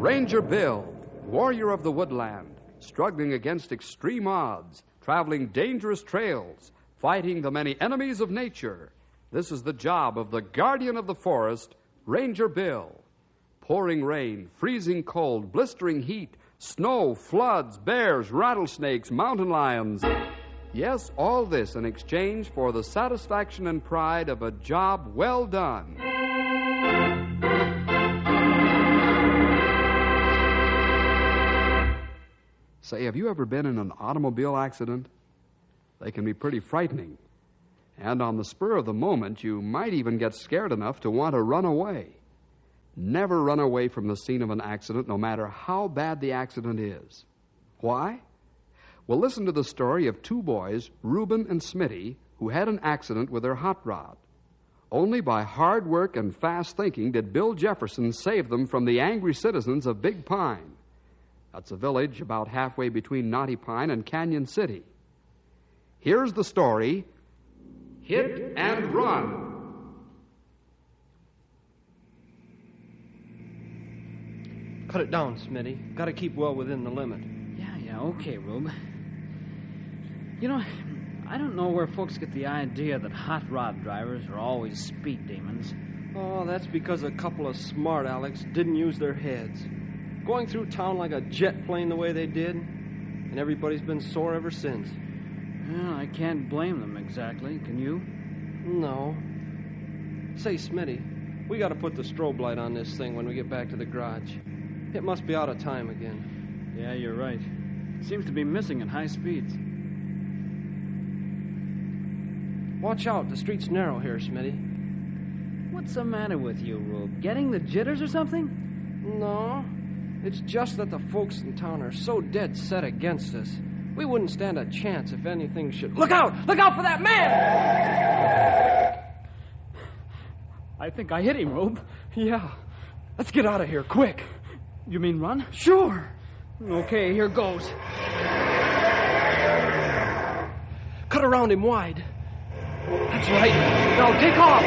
Ranger Bill, warrior of the woodland, struggling against extreme odds, traveling dangerous trails, fighting the many enemies of nature. This is the job of the guardian of the forest, Ranger Bill. Pouring rain, freezing cold, blistering heat, snow, floods, bears, rattlesnakes, mountain lions. Yes, all this in exchange for the satisfaction and pride of a job well done. Say, have you ever been in an automobile accident? They can be pretty frightening. And on the spur of the moment, you might even get scared enough to want to run away. Never run away from the scene of an accident, no matter how bad the accident is. Why? Well, listen to the story of two boys, Reuben and Smitty, who had an accident with their hot rod. Only by hard work and fast thinking did Bill Jefferson save them from the angry citizens of Big Pine. That's a village about halfway between Knotty Pine and Canyon City. Here's the story, Hit and Run. Cut it down, Smitty. Got to keep well within the limit. Yeah, okay, Rube. You know, I don't know where folks get the idea that hot rod drivers are always speed demons. Oh, that's because a couple of smart Alecks didn't use their heads. Going through town like a jet plane the way they did, and everybody's been sore ever since. Well, I can't blame them exactly, can you? No. Say, Smitty, we got to put the strobe light on this thing when we get back to the garage. It must be out of time again. Yeah, you're right. It seems to be missing at high speeds. Watch out, the street's narrow here, Smitty. What's the matter with you, Rube? Getting the jitters or something? No. It's just that the folks in town are so dead set against us. We wouldn't stand a chance if anything should... Look out! Look out for that man! I think I hit him, Rube. Yeah. Let's get out of here, quick. You mean run? Sure. Okay, here goes. Cut around him wide. That's right. Now take off.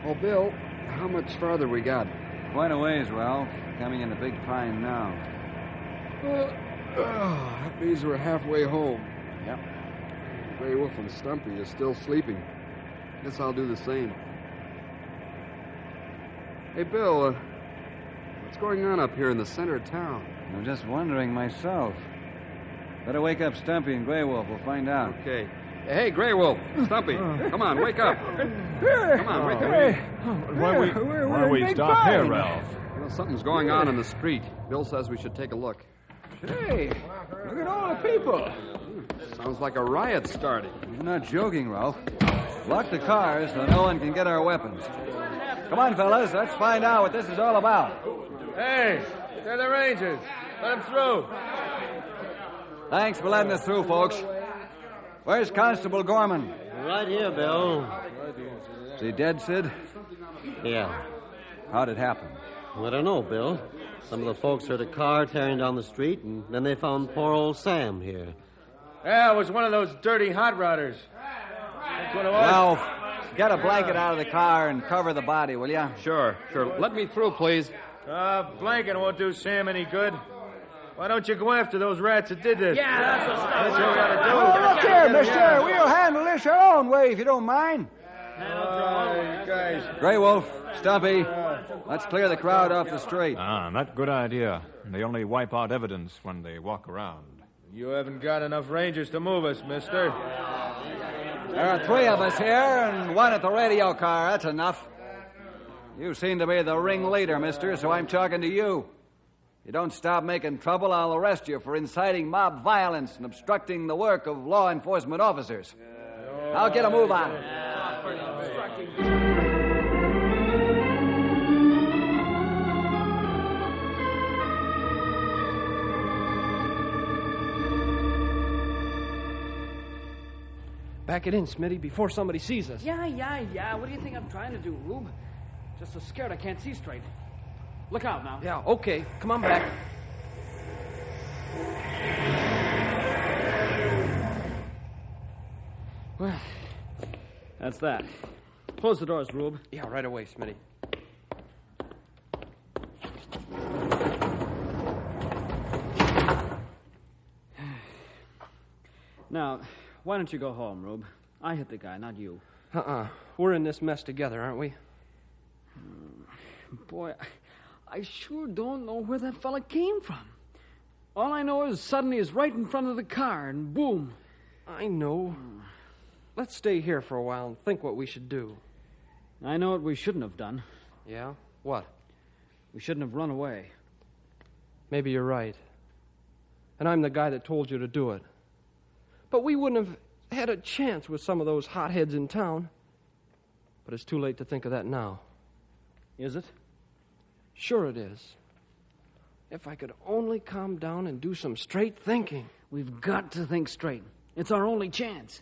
Oh, Bill, how much farther we got? Quite a ways, Ralph. Coming into Big Pine now. That means we're halfway home. Yep. Gray Wolf and Stumpy are still sleeping. Guess I'll do the same. Hey, Bill, what's going on up here in the center of town? I'm just wondering myself. Better wake up Stumpy and Gray Wolf. We'll find out. Okay. Hey, Gray Wolf, Stumpy, come on, wake up. Come on, wake up. Hey, why we stop here, Ralph? Well, something's going on in the street. Bill says we should take a look. Hey, look at all the people. Sounds like a riot starting. You're not joking, Ralph. Lock the cars so no one can get our weapons. Come on, fellas, let's find out what this is all about. Hey, they're the Rangers. Let them through. Thanks for letting us through, folks. Where's Constable Gorman? Right here, Bill. Is he dead, Sid? Yeah. How'd it happen? Well, I don't know, Bill. Some of the folks heard a car tearing down the street, and then they found poor old Sam here. Yeah, it was one of those dirty hot rodders. That's what it was. Ralph, get a blanket out of the car and cover the body, will you? Sure. Let me through, please. Blanket won't do Sam any good. Why don't you go after those rats that did this? Yeah, that's what you gotta do. Oh, look here, mister. We'll handle this our own way if you don't mind. You guys. Gray Wolf, Stumpy, let's clear the crowd off the street. Not good idea. They only wipe out evidence when they walk around. You haven't got enough Rangers to move us, mister. There are 3 of us here and 1 at the radio car. That's enough. You seem to be the ringleader, mister, so I'm talking to you. You don't stop making trouble, I'll arrest you for inciting mob violence and obstructing the work of law enforcement officers. I'll get a move on. Back it in, Smitty, before somebody sees us. Yeah. What do you think I'm trying to do, Rube? Just so scared I can't see straight. Look out now. Yeah, okay. Come on back. Well, that's that. Close the doors, Rube. Yeah, right away, Smitty. Now, why don't you go home, Rube? I hit the guy, not you. We're in this mess together, aren't we? Boy, I sure don't know where that fella came from. All I know is suddenly he's right in front of the car, and boom. I know. Let's stay here for a while and think what we should do. I know what we shouldn't have done. Yeah? What? We shouldn't have run away. Maybe you're right. And I'm the guy that told you to do it. But we wouldn't have had a chance with some of those hotheads in town. But it's too late to think of that now. Is it? Sure it is. If I could only calm down and do some straight thinking. We've got to think straight. It's our only chance.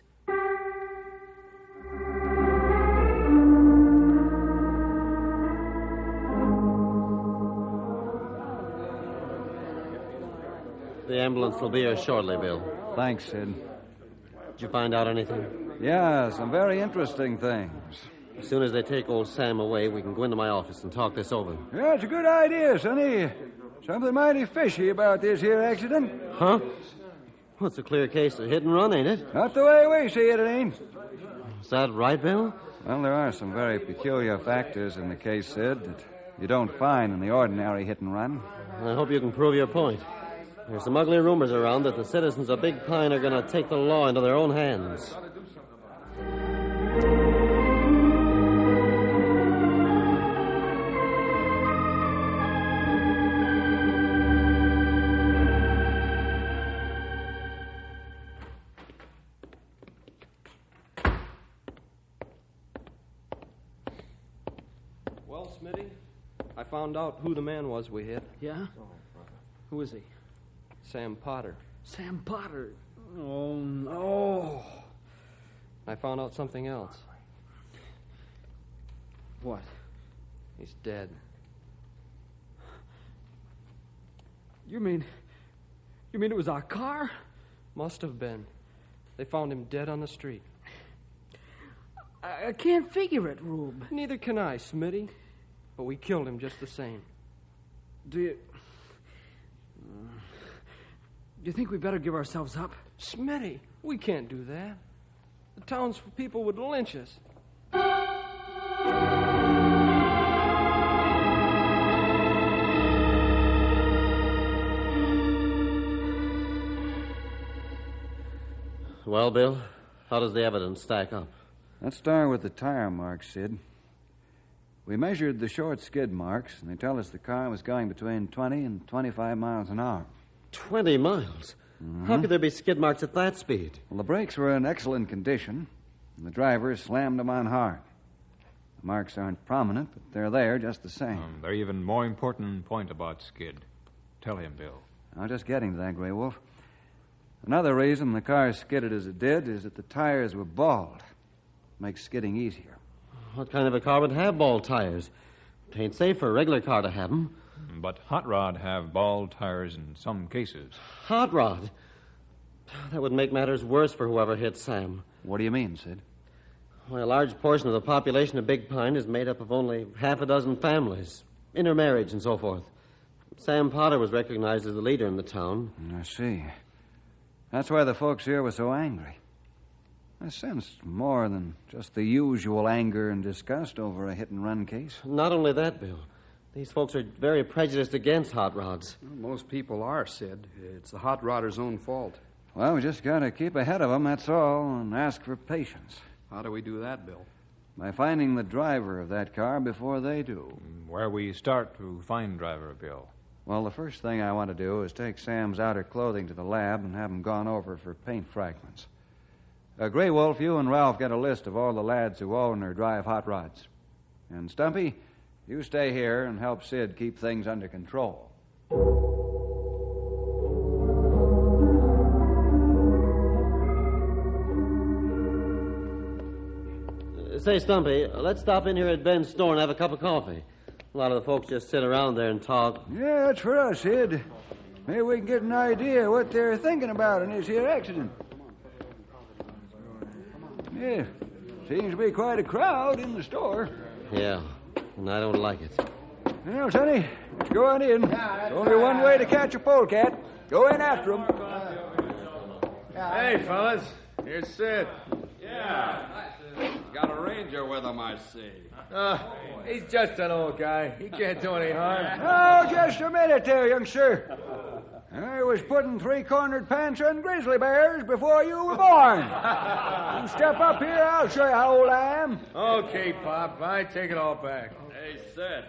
The ambulance will be here shortly, Bill. Thanks, Sid. Did you find out anything? Yeah, some very interesting things. As soon as they take old Sam away, we can go into my office and talk this over. Yeah, it's a good idea, Sonny. Something mighty fishy about this here accident. Huh? Well, it's a clear case of hit and run, ain't it? Not the way we see it, it ain't. Is that right, Bill? Well, there are some very peculiar factors in the case, Sid, that you don't find in the ordinary hit and run. I hope you can prove your point. There's some ugly rumors around that the citizens of Big Pine are going to take the law into their own hands. Well, Smitty, I found out who the man was we hit. Yeah? Who is he? Sam Potter. Sam Potter. Oh, no. I found out something else. What? He's dead. You mean it was our car? Must have been. They found him dead on the street. I can't figure it, Rube. Neither can I, Smitty. But we killed him just the same. Do you think we better give ourselves up? Smitty, we can't do that. The townspeople would lynch us. Well, Bill, how does the evidence stack up? Let's start with the tire marks, Sid. We measured the short skid marks, and they tell us the car was going between 20 and 25 miles an hour. 20 miles? Mm-hmm. How could there be skid marks at that speed? Well, the brakes were in excellent condition, and the driver slammed them on hard. The marks aren't prominent, but they're there just the same. They're even more important point about skid. Tell him, Bill. I'm just getting to that, Grey Wolf. Another reason the car skidded as it did is that the tires were bald. Makes skidding easier. What kind of a car would have bald tires? It ain't safe for a regular car to have them. But hot rod have bald tires in some cases. Hot rod? That would make matters worse for whoever hit Sam. What do you mean, Sid? Well, a large portion of the population of Big Pine is made up of only half a dozen families, intermarriage and so forth. Sam Potter was recognized as the leader in the town. I see. That's why the folks here were so angry. I sensed more than just the usual anger and disgust over a hit-and-run case. Not only that, Bill. These folks are very prejudiced against hot rods. Well, most people are, Sid. It's the hot rodder's own fault. Well, we just got to keep ahead of them, that's all, and ask for patience. How do we do that, Bill? By finding the driver of that car before they do. Where we start to find driver, Bill? Well, the first thing I want to do is take Sam's outer clothing to the lab and have them gone over for paint fragments. Grey Wolf, you and Ralph get a list of all the lads who own or drive hot rods. And Stumpy, you stay here and help Sid keep things under control. Say, Stumpy, let's stop in here at Ben's store and have a cup of coffee. A lot of the folks just sit around there and talk. Yeah, that's for us, Sid. Maybe we can get an idea what they're thinking about in this here accident. Yeah, seems to be quite a crowd in the store. Yeah, and I don't like it. Well, Sonny, let's go on in. There's only one way to catch a polecat. Go in after him. Hey, fellas. Here's Sid. Yeah. He's got a ranger with him, I see. He's just an old guy. He can't do any harm. Oh, just a minute there, young sir. I was putting three-cornered pants on grizzly bears before you were born. You step up here, I'll show you how old I am. Okay, Pop. I take it all back. Hey, Sid.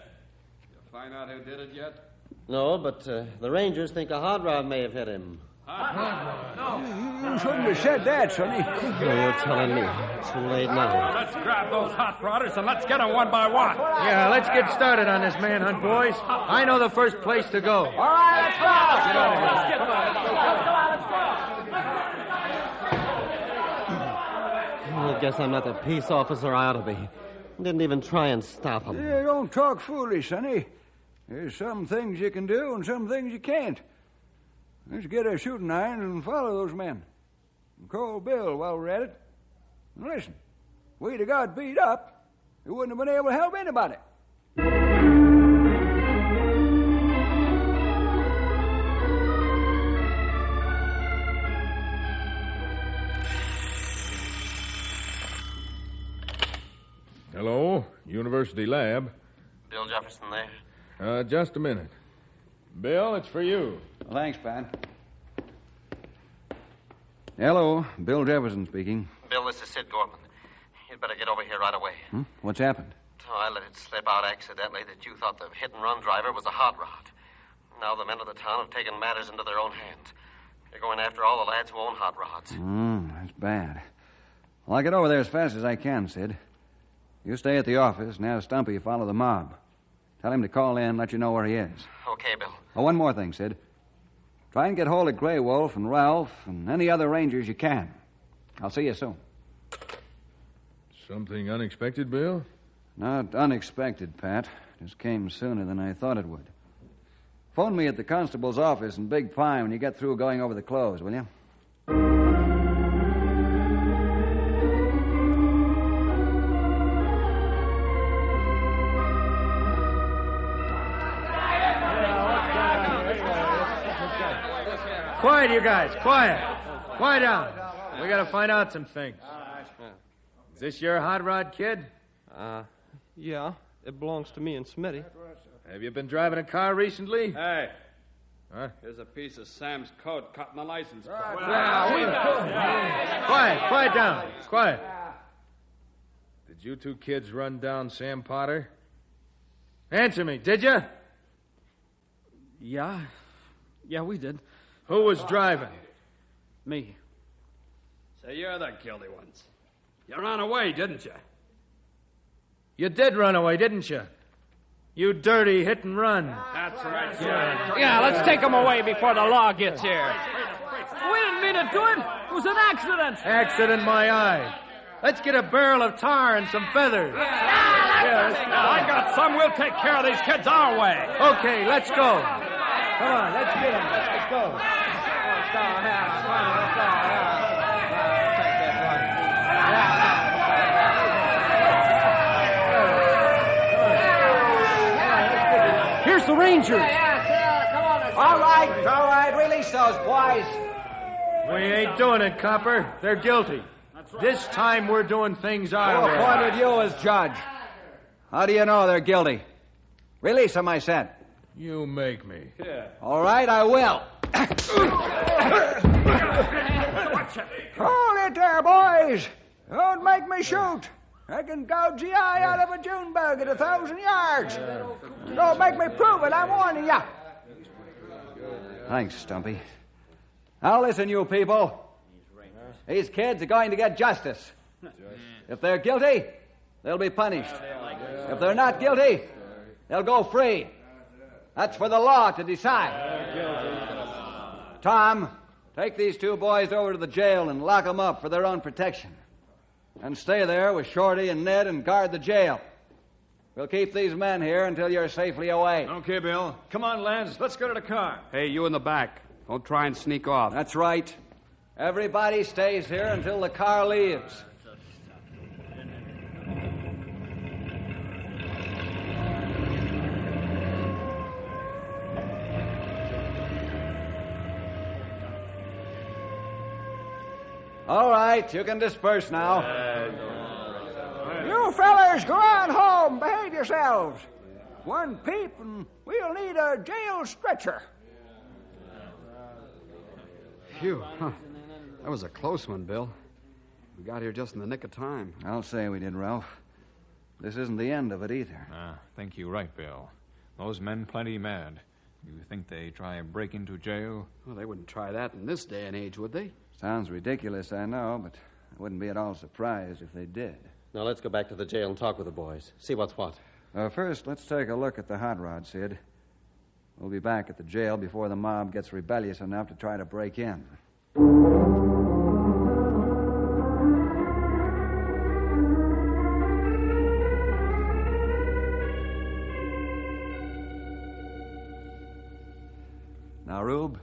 You find out who did it yet? No, but the Rangers think a hot rod may have hit him. You shouldn't have said that, Sonny. You're telling me. Too late now. Let's grab those hot rodders and let's get them one by one. Yeah, let's get started on this manhunt, boys. I know the first place to go. All right, let's go. I guess I'm not the peace officer I ought to be. Didn't even try and stop him. Yeah, don't talk foolish, Sonny. There's some things you can do and some things you can't. Let's get our shooting irons and follow those men. And call Bill while we're at it. And listen, if we'd have got beat up, we wouldn't have been able to help anybody. Hello, University Lab. Bill Jefferson there. Just a minute. Bill, it's for you. Thanks, Pat. Hello, Bill Jefferson speaking. Bill, this is Sid Gorman. You'd better get over here right away. What's happened? Oh, I let it slip out accidentally that you thought the hit-and-run driver was a hot rod. Now the men of the town have taken matters into their own hands. They're going after all the lads who own hot rods. That's bad. Well, I'll get over there as fast as I can, Sid. You stay at the office and have Stumpy follow the mob. Tell him to call in and let you know where he is. Okay, Bill. Oh, one more thing, Sid. Try and get hold of Grey Wolf and Ralph and any other Rangers you can. I'll see you soon. Something unexpected, Bill? Not unexpected, Pat. Just came sooner than I thought it would. Phone me at the constable's office in Big Pine when you get through going over the clothes, will you? Quiet, you guys. Quiet. Quiet down. We gotta find out some things. Is this your hot rod, kid? Yeah. It belongs to me and Smitty. Have you been driving a car recently? Hey. Huh? Here's a piece of Sam's coat cut in the license plate. Quiet down. Quiet. Did you two kids run down Sam Potter? Answer me, did you? Yeah, we did. Who was driving? Me. So you're the guilty ones. You ran away, didn't you? You did run away, didn't you? You dirty hit and run. That's right. Yeah, let's take him away before the law gets here. We didn't mean to do it. It was an accident. Accident, my eye. Let's get a barrel of tar and some feathers. I got some. We'll take care of these kids our way. Okay, let's go. Come on, let's get them. Let's go. Here's the Rangers. All right. Release those boys. We ain't doing it, Copper. They're guilty. This time we're doing things our Who way. appointed you as judge? How do you know they're guilty? Release them, I said. You make me. All right, I will. Hold it there, boys. Don't make me shoot. I can gouge the eye out of a June bug at 1,000 yards. Don't make me prove it, I'm warning you. Thanks, Stumpy. Now listen, you people. These kids are going to get justice. If they're guilty, they'll be punished. If they're not guilty, they'll go free. That's for the law to decide. Tom, take these two boys over to the jail and lock them up for their own protection. And stay there with Shorty and Ned and guard the jail. We'll keep these men here until you're safely away. Okay, Bill. Come on, lads. Let's go to the car. Hey, you in the back. Don't try and sneak off. That's right. Everybody stays here until the car leaves. All right, you can disperse now. You fellas, go on home. Behave yourselves. One peep, and we'll need a jail stretcher. Phew. Huh. That was a close one, Bill. We got here just in the nick of time. I'll say we did, Ralph. This isn't the end of it either. I think you're right, Bill. Those men plenty mad. You think they try and break into jail? Well, they wouldn't try that in this day and age, would they? Sounds ridiculous, I know, but I wouldn't be at all surprised if they did. Now, let's go back to the jail and talk with the boys. See what's what. First, let's take a look at the hot rod, Sid. We'll be back at the jail before the mob gets rebellious enough to try to break in. Now, Rube,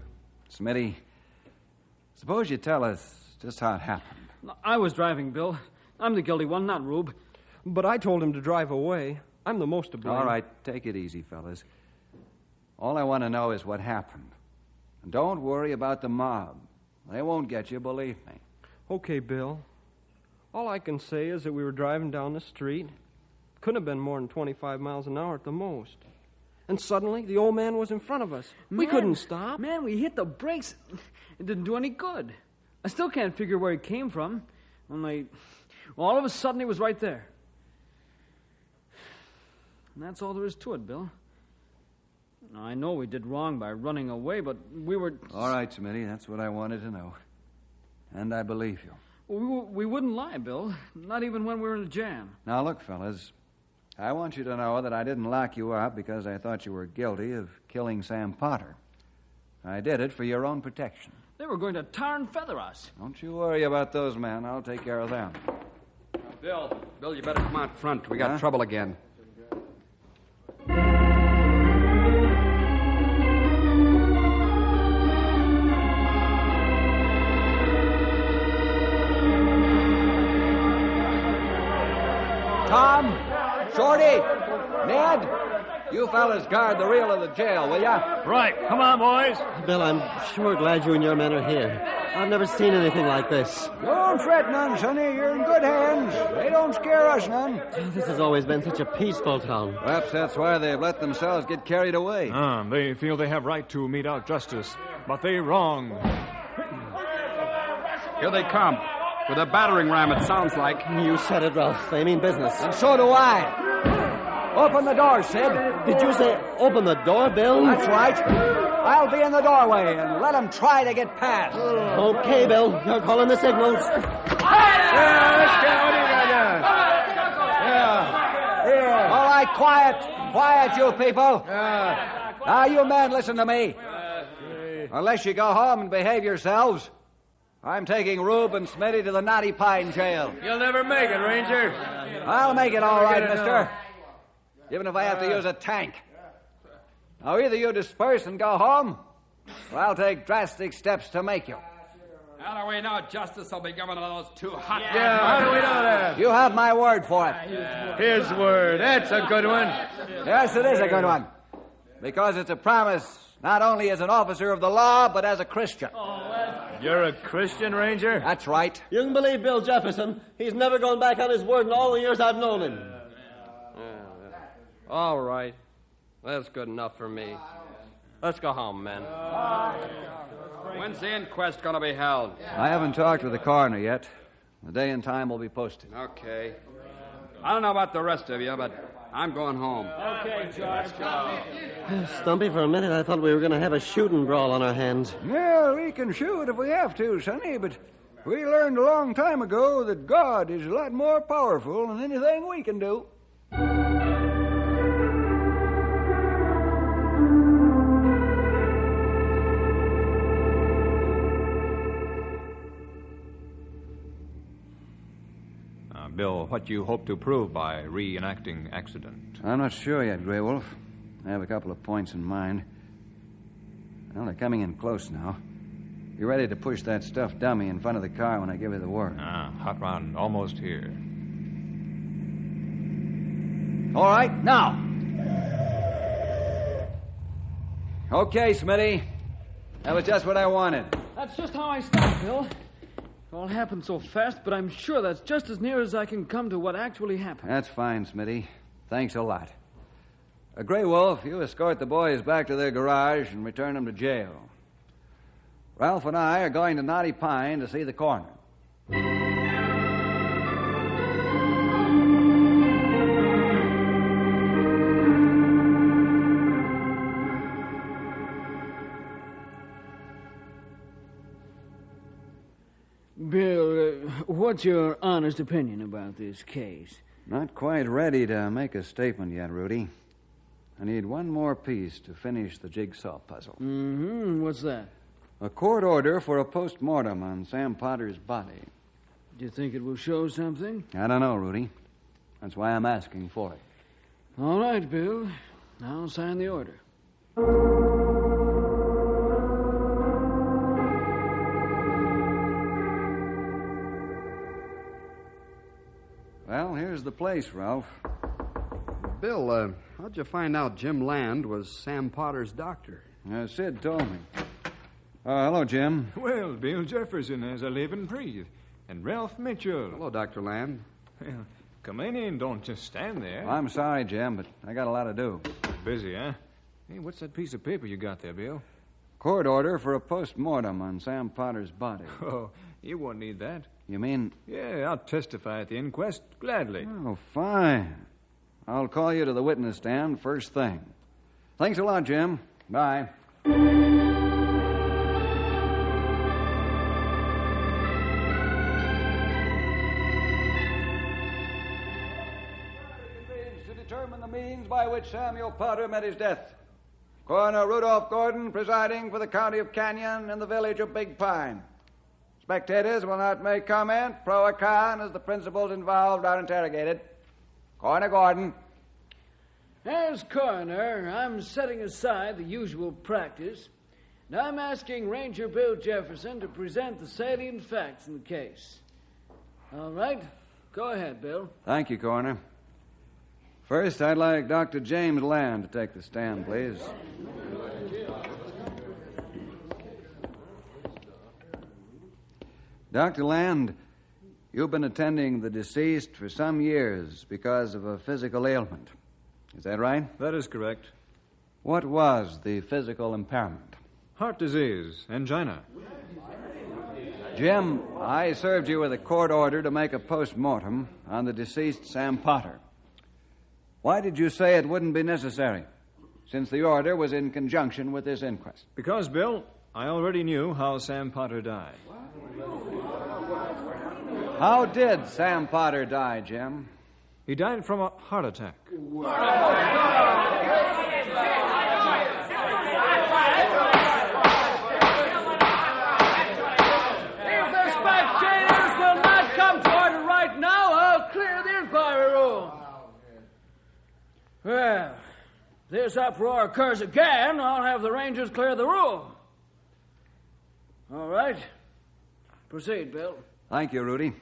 Smitty, suppose you tell us just how it happened. I was driving, Bill. I'm the guilty one, not Rube. But I told him to drive away. I'm the most to blame. All right, take it easy, fellas. All I want to know is what happened. And don't worry about the mob. They won't get you, believe me. Okay, Bill. All I can say is that we were driving down the street. Couldn't have been more than 25 miles an hour at the most. And suddenly, the old man was in front of us. We couldn't stop. Man, we hit the brakes. It didn't do any good. I still can't figure where he came from. Only, all of a sudden, he was right there. And that's all there is to it, Bill. Now, I know we did wrong by running away, but we were... All right, Smitty, that's what I wanted to know. And I believe you. We wouldn't lie, Bill. Not even when we were in a jam. Now, look, fellas. I want you to know that I didn't lock you up because I thought you were guilty of killing Sam Potter. I did it for your own protection. They were going to tar and feather us. Don't you worry about those men. I'll take care of them. Bill, you better come out front. We got trouble again. Tom, Shorty, Ned, you fellas guard the rear of the jail, will ya? Right. Come on, boys. Bill, I'm sure glad you and your men are here. I've never seen anything like this. Don't fret none, Sonny. You're in good hands. They don't scare us none. This has always been such a peaceful town. Perhaps that's why they've let themselves get carried away. They feel they have right to mete out justice, but they wrong. Here they come. With a battering ram, it sounds like. You said it, Ralph. They mean business. And so do I. Open the door, Sid. Did you say open the door, Bill? That's right. I'll be in the doorway and let them try to get past. Okay, Bill. You're calling the signals. Yeah, let's get what you got Yeah. All right, quiet. Quiet, you people. Now, you men, listen to me. Unless you go home and behave yourselves, I'm taking Rube and Smitty to the Knotty Pine jail. You'll never make it, Ranger. I'll make it all right, mister. Even if I have to use a tank. Now, either you disperse and go home, or I'll take drastic steps to make you. How do we know justice will be given to those two hot... Yeah, how do we know that? You have my word for it. His word. That's a good one. Yes, it is a good one. Because it's a promise not only as an officer of the law, but as a Christian. You're a Christian, Ranger? That's right. You can believe Bill Jefferson. He's never gone back on his word in all the years I've known him. All right. That's good enough for me. Let's go home, men. When's the inquest going to be held? I haven't talked with the coroner yet. The day and time will be posted. Okay. I don't know about the rest of you, but I'm going home. Okay, George. Stumpy, for a minute I thought we were going to have a shooting brawl on our hands. Well, we can shoot if we have to, Sonny, but we learned a long time ago that God is a lot more powerful than anything we can do. Bill, what you hope to prove by reenacting accident. I'm not sure yet, Grey Wolf. I have a couple of points in mind. Well, they're coming in close now. You're ready to push that stuffed dummy in front of the car when I give you the word. Hot rod almost here. All right, now. Okay, Smitty. That was just what I wanted. That's just how I stopped, Bill. It all happened so fast, but I'm sure that's just as near as I can come to what actually happened. That's fine, Smitty. Thanks a lot. Grey Wolf, you escort the boys back to their garage and return them to jail. Ralph and I are going to Knotty Pine to see the coroner. Bill, what's your honest opinion about this case? Not quite ready to make a statement yet, Rudy. I need one more piece to finish the jigsaw puzzle. Mm-hmm. What's that? A court order for a post-mortem on Sam Potter's body. Do you think it will show something? I don't know, Rudy. That's why I'm asking for it. All right, Bill. I'll sign the order. Well, here's the place, Ralph. Bill, how'd you find out Jim Land was Sam Potter's doctor? Sid told me. Hello, Jim. Well, Bill Jefferson has a living breathe. And Ralph Mitchell. Hello, Dr. Land. Well, come in, don't just stand there. I'm sorry, Jim, but I got a lot to do. Busy, huh? Hey, what's that piece of paper you got there, Bill? Court order for a post-mortem on Sam Potter's body. Oh, you won't need that. You mean? Yeah, I'll testify at the inquest, gladly. Oh, fine. I'll call you to the witness stand first thing. Thanks a lot, Jim. Bye. To determine the means by which Samuel Potter met his death. Coroner Rudolph Gordon presiding for the county of Canyon and the village of Big Pine. Spectators will not make comment, pro or con, as the principals involved are interrogated. Coroner Gordon. As coroner, I'm setting aside the usual practice, and I'm asking Ranger Bill Jefferson to present the salient facts in the case. All right, go ahead, Bill. Thank you, Coroner. First, I'd like Dr. James Land to take the stand, please. Dr. Land, you've been attending the deceased for some years because of a physical ailment. Is that right? That is correct. What was the physical impairment? Heart disease, angina. Jim, I served you with a court order to make a post-mortem on the deceased Sam Potter. Why did you say it wouldn't be necessary, since the order was in conjunction with this inquest? Because, Bill, I already knew how Sam Potter died. How did Sam Potter die, Jim? He died from a heart attack. These spectators will not come to order right now. I'll clear the inquiry room. Well, if this uproar occurs again, I'll have the Rangers clear the room. All right. Proceed, Bill. Thank you, Rudy.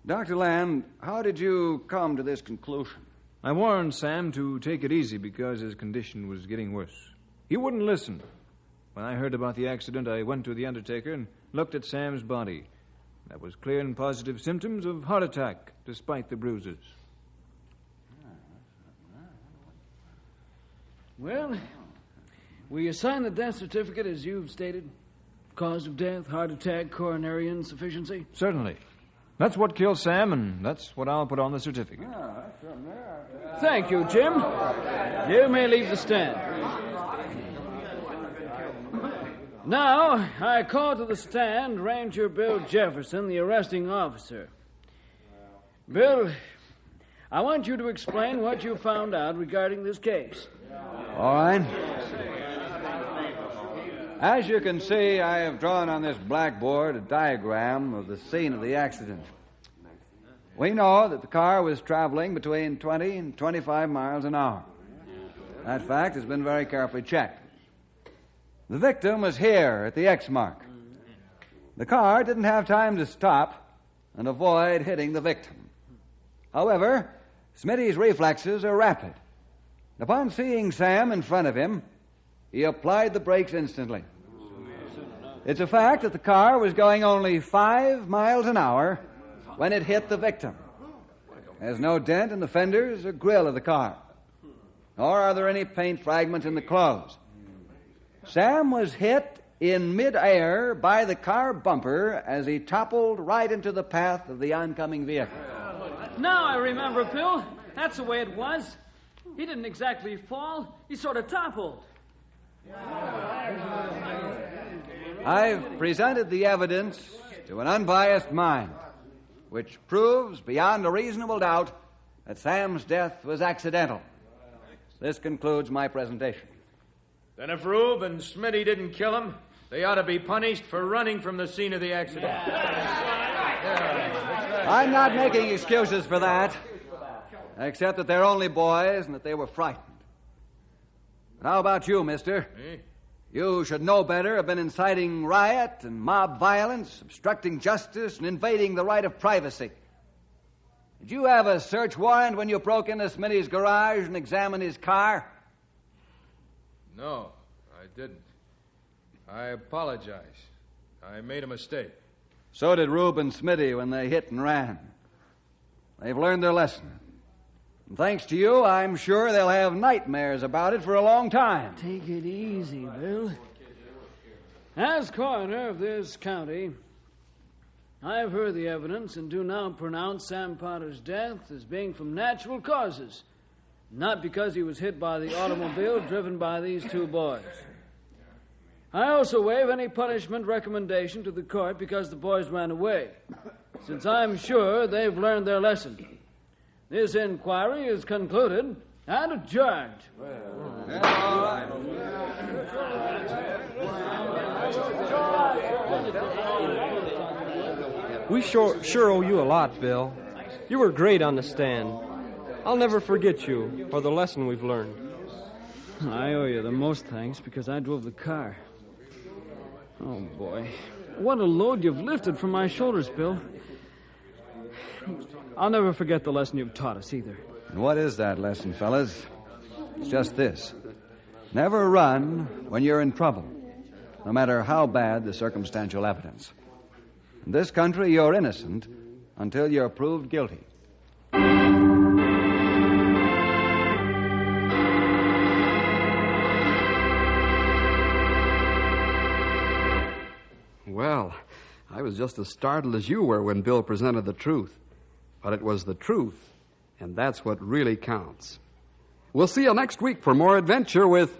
Dr. Land, how did you come to this conclusion? I warned Sam to take it easy because his condition was getting worse. He wouldn't listen. When I heard about the accident, I went to the undertaker and looked at Sam's body. There was clear and positive symptoms of heart attack, despite the bruises. Well, will you sign the death certificate as you've stated? Cause of death, heart attack, coronary insufficiency? Certainly. That's what killed Sam, and that's what I'll put on the certificate. Thank you, Jim. You may leave the stand. Now, I call to the stand Ranger Bill Jefferson, the arresting officer. Bill, I want you to explain what you found out regarding this case. All right. As you can see, I have drawn on this blackboard a diagram of the scene of the accident. We know that the car was traveling between 20 and 25 miles an hour. That fact has been very carefully checked. The victim was here at the X mark. The car didn't have time to stop and avoid hitting the victim. However, Smitty's reflexes are rapid. Upon seeing Sam in front of him, he applied the brakes instantly. It's a fact that the car was going only 5 miles an hour when it hit the victim. There's no dent in the fenders or grill of the car, nor are there any paint fragments in the clothes. Sam was hit in midair by the car bumper as he toppled right into the path of the oncoming vehicle. Now I remember, Bill. That's the way it was. He didn't exactly fall. He sort of toppled. I've presented the evidence to an unbiased mind, which proves beyond a reasonable doubt that Sam's death was accidental. This concludes my presentation. Then if Rube and Smitty didn't kill him, they ought to be punished for running from the scene of the accident. I'm not making excuses for that, except that they're only boys and that they were frightened. But how about you, mister? Me? You should know better, have been inciting riot and mob violence, obstructing justice, and invading the right of privacy. Did you have a search warrant when you broke into Smitty's garage and examined his car? No, I didn't. I apologize. I made a mistake. So did Rube and Smitty when they hit and ran. They've learned their lesson. And thanks to you, I'm sure they'll have nightmares about it for a long time. Take it easy, Bill. As coroner of this county, I have heard the evidence and do now pronounce Sam Potter's death as being from natural causes, not because he was hit by the automobile driven by these two boys. I also waive any punishment recommendation to the court because the boys ran away, since I'm sure they've learned their lesson. This inquiry is concluded and adjourned. We sure owe you a lot, Bill. You were great on the stand. I'll never forget you or the lesson we've learned. I owe you the most thanks because I drove the car. Oh, boy. What a load you've lifted from my shoulders, Bill. I'll never forget the lesson you've taught us, either. And what is that lesson, fellas? It's just this. Never run when you're in trouble, no matter how bad the circumstantial evidence. In this country, you're innocent until you're proved guilty. Well, I was just as startled as you were when Bill presented the truth. But it was the truth, and that's what really counts. We'll see you next week for more adventure with...